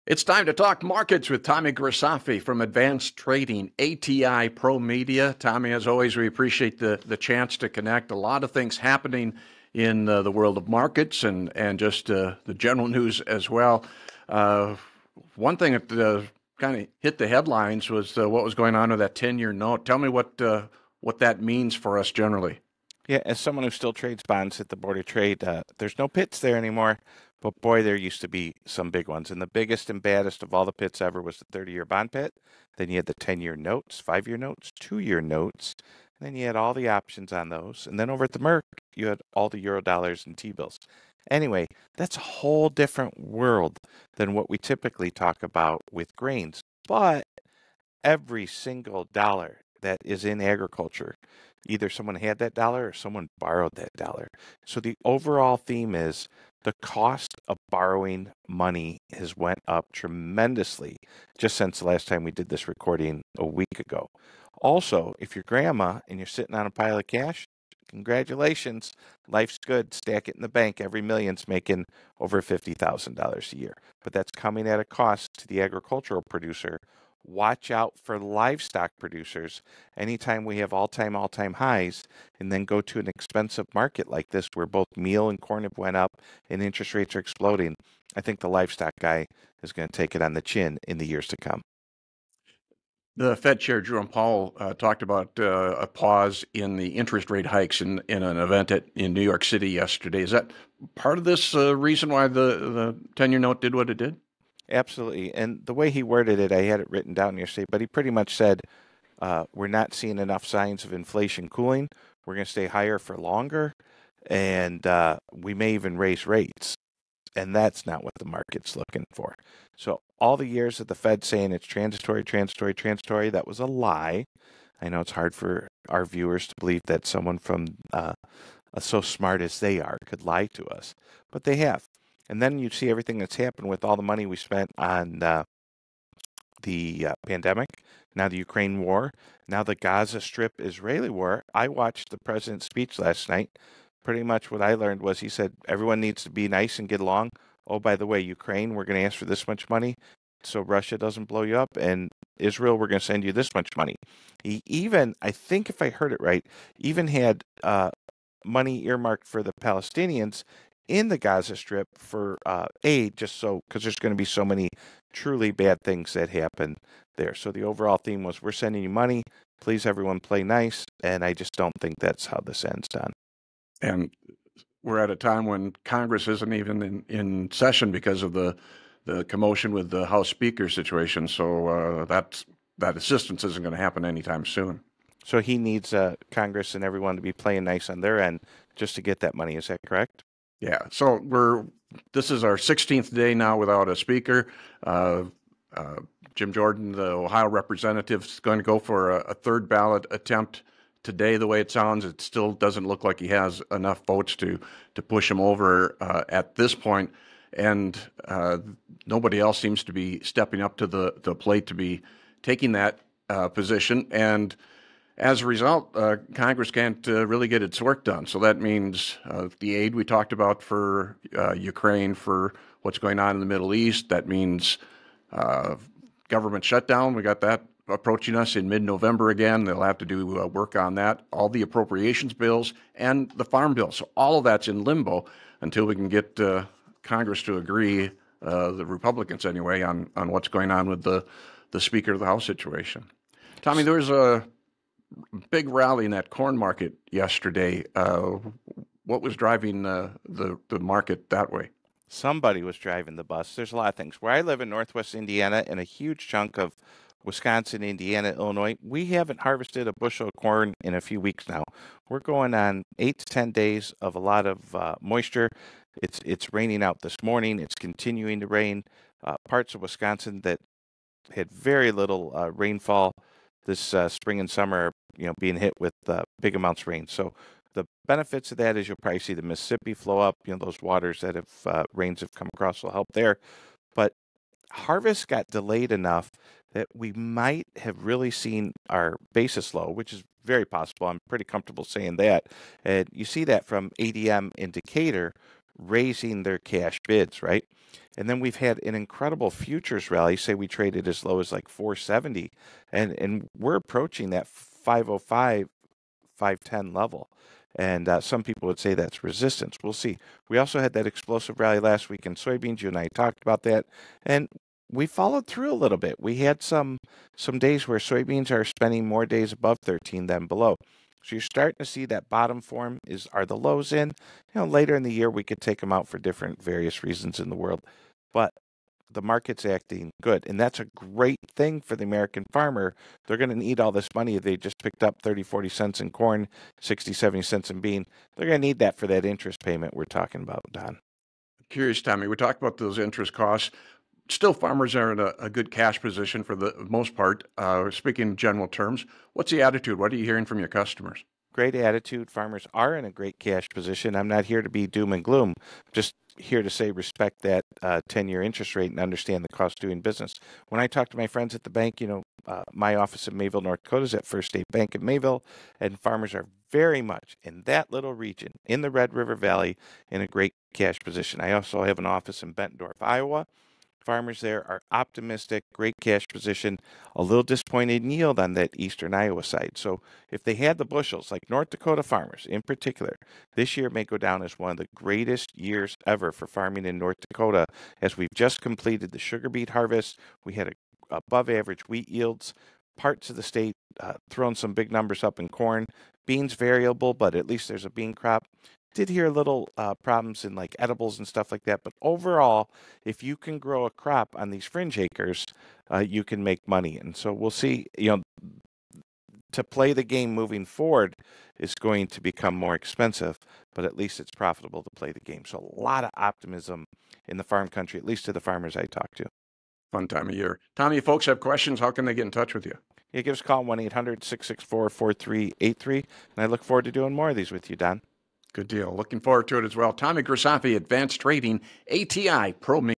It's time to talk markets with Tommy Grisafi from Advanced Trading, ATI ProMedia. Tommy, as always, we appreciate the chance to connect. A lot of things happening in the world of markets and just the general news as well. One thing that kind of hit the headlines was what was going on with that 10-year note. Tell me what that means for us generally. Yeah, as someone who still trades bonds at the Board of Trade, there's no pits there anymore. But boy, there used to be some big ones. And the biggest and baddest of all the pits ever was the 30-year bond pit. Then you had the 10-year notes, 5-year notes, 2-year notes. And then you had all the options on those. And then over at the Merc, you had all the Eurodollars and T-bills. Anyway, that's a whole different world than what we typically talk about with grains. But every single dollar that is in agriculture, either someone had that dollar or someone borrowed that dollar. So the overall theme is the cost of borrowing money has went up tremendously just since the last time we did this recording a week ago. Also, if you're grandma and you're sitting on a pile of cash, congratulations, life's good. Stack it in the bank. Every million's making over $50,000 a year. But that's coming at a cost to the agricultural producer. Watch out for livestock producers anytime we have all-time highs and then go to an expensive market like this where both meal and corn have went up and interest rates are exploding. I think the livestock guy is going to take it on the chin in the years to come. The Fed Chair Jerome Powell talked about a pause in the interest rate hikes in an event in New York City yesterday. Is that part of this reason why the 10-year note did what it did? Absolutely. And the way he worded it, I had it written down yesterday, but he pretty much said, we're not seeing enough signs of inflation cooling. We're going to stay higher for longer, and we may even raise rates. And that's not what the market's looking for. So all the years of the Fed saying it's transitory, that was a lie. I know it's hard for our viewers to believe that someone from so smart as they are could lie to us, but they have. And then you see everything that's happened with all the money we spent on the pandemic, now the Ukraine war, now the Gaza Strip Israeli war. I watched the president's speech last night. Pretty much what I learned was he said everyone needs to be nice and get along. Oh, by the way, Ukraine, we're going to ask for this much money so Russia doesn't blow you up. And Israel, we're going to send you this much money. He even, I think if I heard it right, even had money earmarked for the Palestinians in the Gaza Strip for aid, just so, because there's going to be so many truly bad things that happen there. So the overall theme was, we're sending you money. Please, everyone, play nice. And I just don't think that's how this ends, Don. And we're at a time when Congress isn't even in session because of the commotion with the House Speaker situation. So that assistance isn't going to happen anytime soon. So he needs Congress and everyone to be playing nice on their end just to get that money. Is that correct? Yeah. So this is our 16th day now without a speaker. Jim Jordan, the Ohio representative, is going to go for a third ballot attempt today. The way it sounds, it still doesn't look like he has enough votes to push him over at this point. And nobody else seems to be stepping up to the plate to be taking that position. And as a result, Congress can't really get its work done. So that means the aid we talked about for Ukraine, for what's going on in the Middle East. That means government shutdown. We got that approaching us in mid-November again. They'll have to do work on that. All the appropriations bills and the farm bill. So all of that's in limbo until we can get Congress to agree, the Republicans anyway, on what's going on with the Speaker of the House situation. Tommy, there was a big rally in that corn market yesterday. What was driving the market that way? Somebody was driving the bus. There's a lot of things. Where I live in Northwest Indiana and a huge chunk of Wisconsin, Indiana, Illinois, we haven't harvested a bushel of corn in a few weeks now. We're going on 8 to 10 days of a lot of moisture. It's raining out this morning. It's continuing to rain. Parts of Wisconsin that had very little rainfall this spring and summer, being hit with big amounts of rain. So the benefits of that is you'll probably see the Mississippi flow up. Those waters that have rains have come across will help there. But harvest got delayed enough that we might have really seen our basis low, which is very possible. I'm pretty comfortable saying that. And you see that from ADM indicator, raising their cash bids, right? And then we've had an incredible futures rally. Say we traded as low as like 470, and we're approaching that 505, 510 level. And some people would say that's resistance. We'll see. We also had that explosive rally last week in soybeans. You and I talked about that, and we followed through a little bit. We had some days where soybeans are spending more days above 13 than below. So you're starting to see that bottom form are the lows in. Later in the year we could take them out for different various reasons in the world, but the market's acting good, and that's a great thing for the American farmer. They're going to need all this money. They just picked up 30, 40 cents in corn, 60, 70 cents in bean. They're going to need that for that interest payment we're talking about, Don. Curious, Tommy, we talked about those interest costs. Still, farmers are in a good cash position for the most part. Speaking in general terms, what's the attitude? What are you hearing from your customers? Great attitude. Farmers are in a great cash position. I'm not here to be doom and gloom. Just here to say respect that 10-year interest rate and understand the cost of doing business. When I talk to my friends at the bank, my office in Mayville, North Dakota is at First State Bank in Mayville, and farmers are very much in that little region in the Red River Valley in a great cash position. I also have an office in Bettendorf, Iowa. Farmers there are optimistic, great cash position, a little disappointed in yield on that eastern Iowa side. So if they had the bushels, like North Dakota farmers in particular, this year may go down as one of the greatest years ever for farming in North Dakota, as we've just completed the sugar beet harvest. We had above average wheat yields. Parts of the state throwing some big numbers up in corn. Beans variable, but at least there's a bean crop. Did hear little problems in like edibles and stuff like that, but overall, if you can grow a crop on these fringe acres, you can make money. And so we'll see, to play the game moving forward is going to become more expensive, but at least it's profitable to play the game. So a lot of optimism in the farm country, at least to the farmers I talk to. Fun time of year. Tommy, if folks have questions, how can they get in touch with you? Yeah, give us a call, 1-800-664-4383, and I look forward to doing more of these with you, Don. Good deal. Looking forward to it as well. Tommy Grisafi, Advanced Trading, ATI, ProMedia.